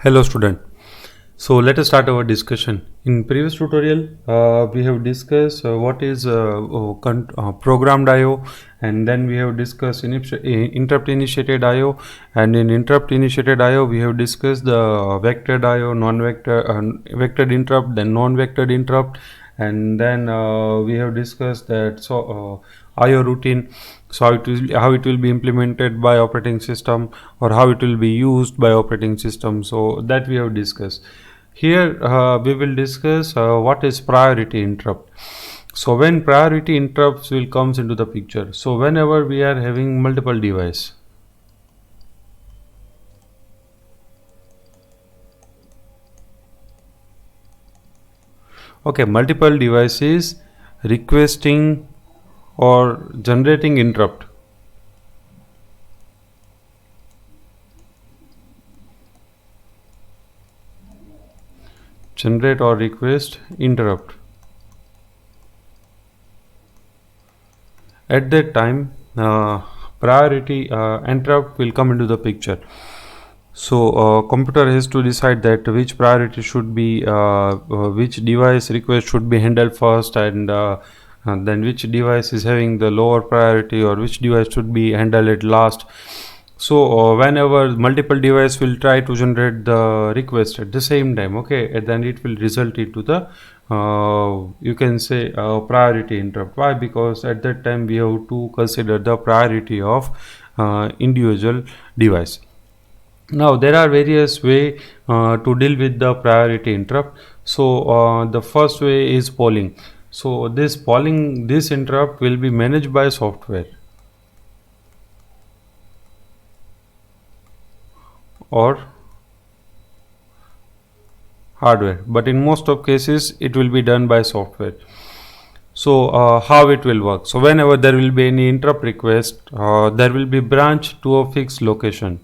Hello student. So let us start our discussion. In previous tutorial, we have discussed what is programmed I/O, and then we have discussed interrupt initiated I/O, and in interrupt initiated I/O we have discussed the vectored I/O, vectored interrupt, then non-vectored interrupt, and then we have discussed that I/O routine. So how it will be implemented by operating system, or how it will be used by operating system. So that we have discussed. Here we will discuss what is priority interrupt. So when priority interrupts will comes into the picture. So whenever we are having multiple device. Okay, multiple devices requesting or generating interrupt. Generate or request interrupt. At that time, priority interrupt will come into the picture. So computer has to decide that which priority should be, which device request should be handled first, and then which device is having the lower priority, or which device should be handled at last. So whenever multiple device will try to generate the request at the same time, okay, and then it will result into the you can say priority interrupt. Why? Because at that time we have to consider the priority of individual device. Now there are various way to deal with the priority interrupt. So the first way is polling. So this interrupt will be managed by software or hardware, but in most of cases it will be done by software. So how it will work? So whenever there will be any interrupt request, there will be branch to a fixed location.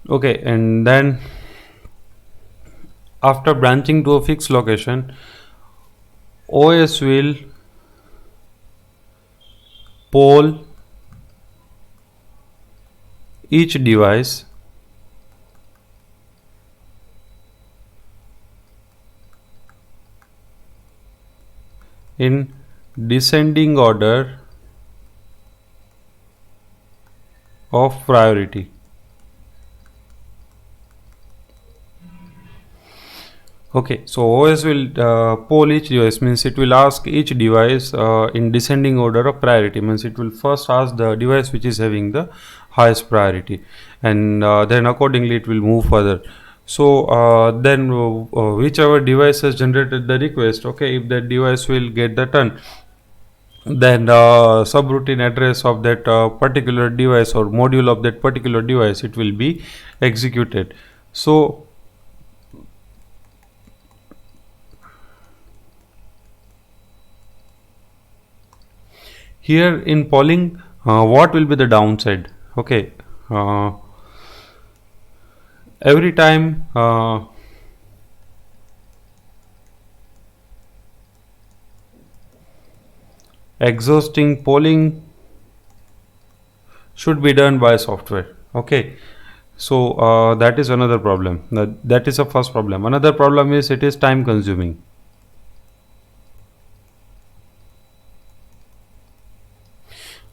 Okay, and then after branching to a fixed location, OS will poll each device in descending order of priority. Okay, so OS will poll each device, means it will ask each device in descending order of priority, means it will first ask the device which is having the highest priority, and then accordingly it will move further. So then whichever device has generated the request, okay, if that device will get the turn, then subroutine address of that particular device or module of that particular device, it will be executed. So here in polling, what will be the downside? Okay, every time exhausting polling should be done by software. Okay, so that is another problem. That is a first problem. Another problem is it is time consuming.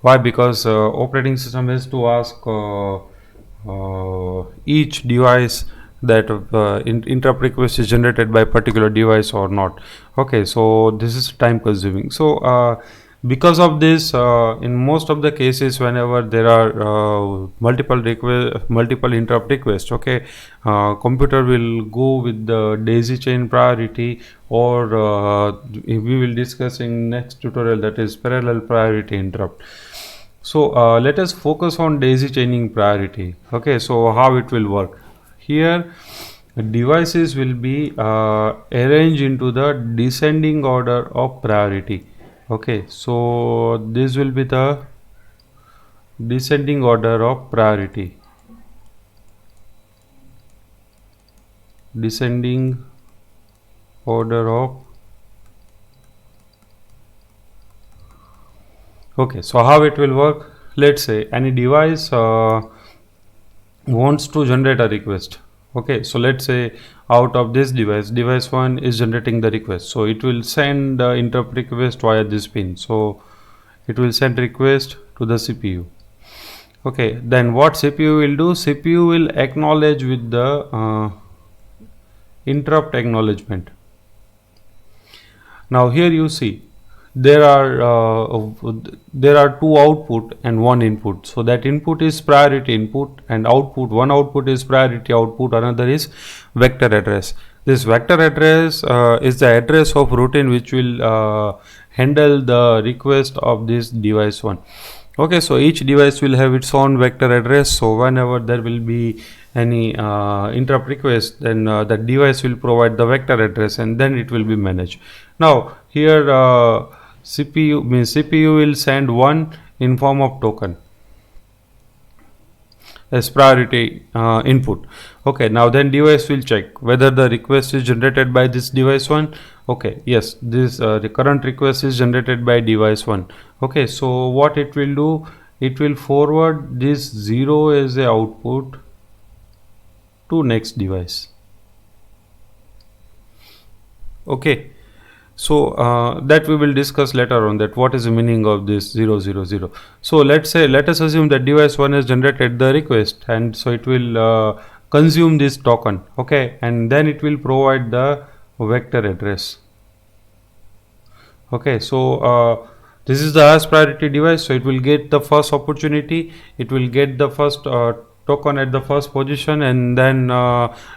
Why? Because operating system has to ask each device that interrupt request is generated by particular device or not. Okay, so this is time consuming. So because of this, in most of the cases, whenever there are multiple interrupt requests, okay, computer will go with the daisy chain priority, or we will discuss in next tutorial, that is parallel priority interrupt. So let us focus on daisy chaining priority. Okay, so how it will work? Here devices will be arranged into the descending order of priority. Okay, so this will be the descending order of priority. Descending order of Okay, so how it will work? Let's say any device wants to generate a request. Okay, so let's say out of this device 1 is generating the request, so it will send the interrupt request via this pin. So it will send request to the CPU. Okay, then what CPU will do? CPU will acknowledge with the interrupt acknowledgement. Now here you see there are two output and one input. So that input is priority input, and output, one output is priority output, another is vector address. This vector address is the address of routine which will handle the request of this device 1. Okay, so each device will have its own vector address. So whenever there will be any interrupt request, then the device will provide the vector address, and then it will be managed. Now here CPU will send 1 in form of token as priority input. Okay, now then device will check whether the request is generated by this device 1. Okay, yes, this the current request is generated by device 1. Okay, so what it will do, it will forward this 0 as a output to next device. Okay, so that we will discuss later on, that what is the meaning of this 000. So let us assume that device 1 has generated the request, and so it will consume this token. Okay, and then it will provide the vector address. Okay, so this is the highest priority device, so it will get the first opportunity, it will get the first token at the first position, and then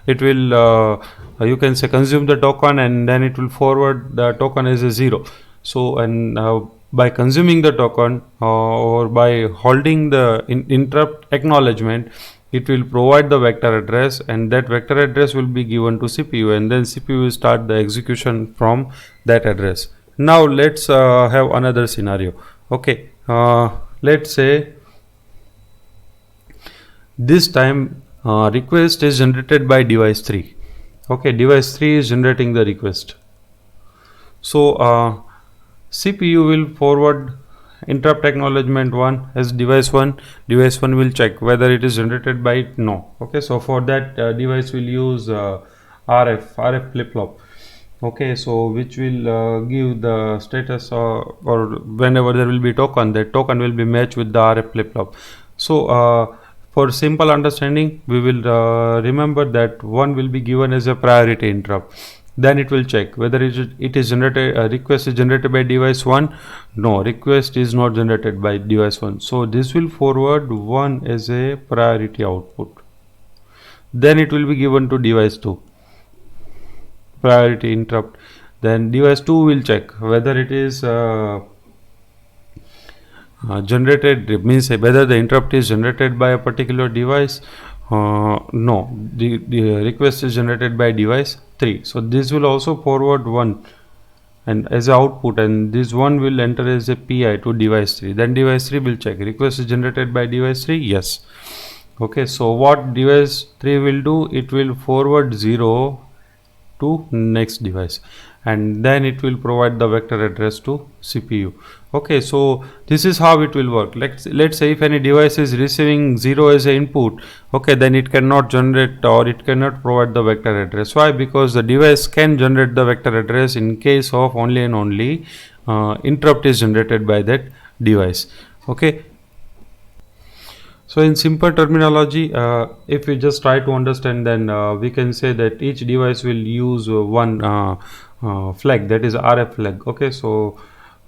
it will you can say consume the token, and then it will forward the token as a 0. So and by consuming the token or by holding the interrupt acknowledgement, it will provide the vector address, and that vector address will be given to CPU, and then CPU will start the execution from that address. Now let's have another scenario. Okay, let's say this time request is generated by device 3. Okay, device 3 is generating the request. So CPU will forward interrupt acknowledgement 1 as device 1. Device 1 will check whether it is generated by it. No. Okay, so for that device will use RF flip-flop. Okay, so which will give the status or whenever there will be token, that token will be matched with the RF flip-flop. So for simple understanding, we will remember that 1 will be given as a priority interrupt. Then it will check whether it is generated, request is generated by device 1. No, request is not generated by device 1. So this will forward 1 as a priority output. Then it will be given to device 2, priority interrupt. Then device 2 will check whether it is generated, means whether the interrupt is generated by a particular device. No, the request is generated by device 3. So this will also forward 1 and as a output, and this 1 will enter as a PI to device 3. Then device 3 will check request is generated by device 3. Yes. Okay, so what device 3 will do, it will forward 0 to next device, and then it will provide the vector address to CPU. Okay, so this is how it will work. Let's say if any device is receiving 0 as an input, okay, then it cannot generate or it cannot provide the vector address. Why? Because the device can generate the vector address in case of only and only interrupt is generated by that device. Okay, so in simple terminology, if we just try to understand, then we can say that each device will use one flag, that is RF flag. Okay, so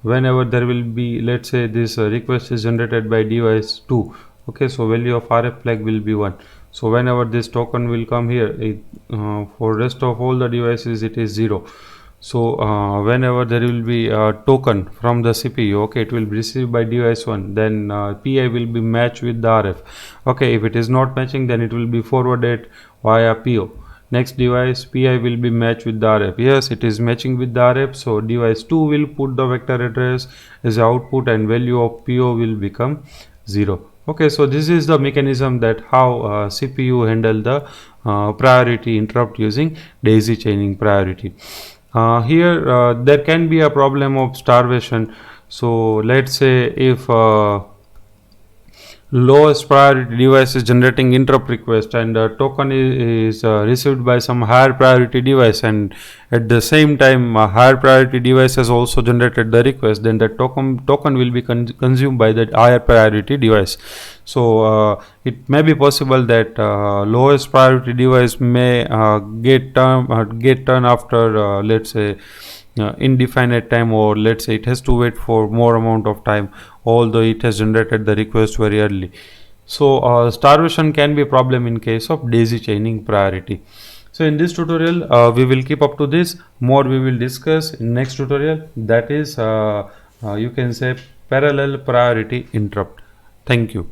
whenever there will be, let's say this request is generated by device 2. Okay, so value of RF flag will be 1. So whenever this token will come here, for rest of all the devices it is 0. So whenever there will be a token from the CPU, okay, it will be received by device 1, then PI will be matched with the RF. Okay, if it is not matching, then it will be forwarded via PO. Next device, PI will be matched with the RF. Yes, it is matching with the RF, so device 2 will put the vector address as output, and value of PO will become 0. Okay, so this is the mechanism that how CPU handle the priority interrupt using daisy chaining priority. Here there can be a problem of starvation. So let's say if lowest priority device is generating interrupt request, and token is received by some higher priority device, and at the same time a higher priority device has also generated the request, then the token will be consumed by that higher priority device. So it may be possible that lowest priority device may get turn after let's say indefinite time, or let's say it has to wait for more amount of time although it has generated the request very early. So starvation can be a problem in case of daisy chaining priority. So in this tutorial we will keep up to this. More we will discuss in next tutorial, that is you can say parallel priority interrupt. Thank you.